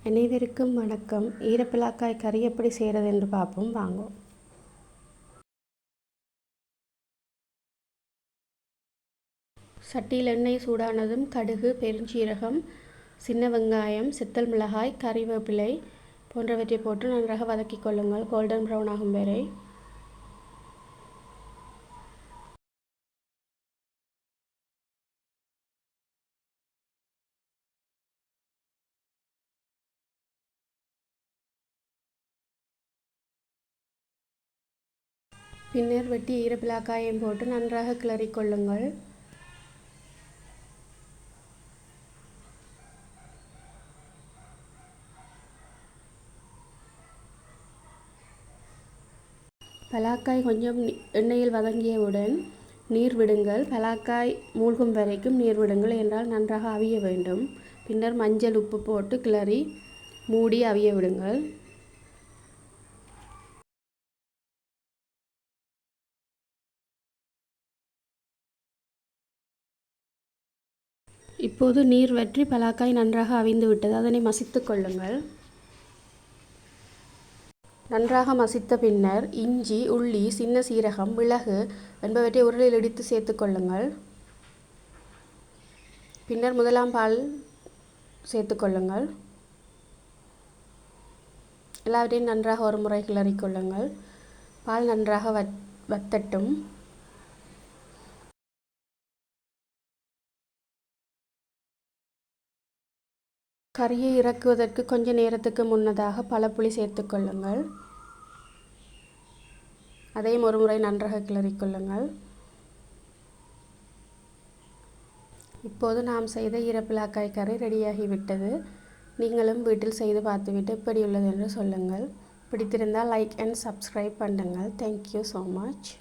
அனைவருக்கும் வணக்கம். ஈரப்பிலாக்காய் கறி எப்படி செய்கிறது என்று பார்ப்போம் வாங்க. சட்டியில் எண்ணெய் சூடானதும் கடுகு, பெருஞ்சீரகம், சின்ன வெங்காயம், சித்தல் மிளகாய், கறிவேப்பிலை போன்றவற்றை போட்டு நன்றாக வதக்கிக் கொள்ளுங்கள். கோல்டன் ப்ரௌன் ஆகும் வரை. பின்னர் வெட்டி ஈரப்பிலாக்காயம் போட்டு நன்றாக கிளறிக் கொள்ளுங்கள். பலாக்காய் கொஞ்சம் எண்ணெயில் வதங்கியவுடன் நீர் விடுங்கள். பலாக்காய் மூழ்கும் வரைக்கும் நீர் விடுங்கள் என்றால் நன்றாக அவிய வேண்டும். பின்னர் மஞ்சள் உப்பு போட்டு கிளறி மூடி அவிய விடுங்கள். இப்போது நீர் வற்றி பலாக்காய் நன்றாக அவிந்து விட்டது. அதனை மசித்து கொள்ளுங்கள். நன்றாக மசித்த பின்னர் இஞ்சி, உள்ளி, சின்ன சீரகம், மிளகு என்பவற்றை உரலில் இடித்து சேர்த்து கொள்ளுங்கள். பின்னர் முதலாம் பால் சேர்த்து கொள்ளுங்கள். எல்லாவற்றையும் நன்றாக ஒரு முறை கிளறி கொள்ளுங்கள். பால் நன்றாக வத்தட்டும். கறியை இறக்குவதற்கு கொஞ்ச நேரத்துக்கு முன்னதாக பழப்புளி சேர்த்து கொள்ளுங்கள். அதையும் ஒரு முறை நன்றாக கிளறிக் கொள்ளுங்கள். இப்போது நாம் செய்த ஈரப்பிலாக்காய் கறி ரெடியாகிவிட்டது. நீங்களும் வீட்டில் செய்து பார்த்துவிட்டு எப்படி உள்ளது என்று சொல்லுங்கள். பிடித்திருந்தால் லைக் அண்ட் சப்ஸ்கிரைப் பண்ணுங்கள். Thank you so much.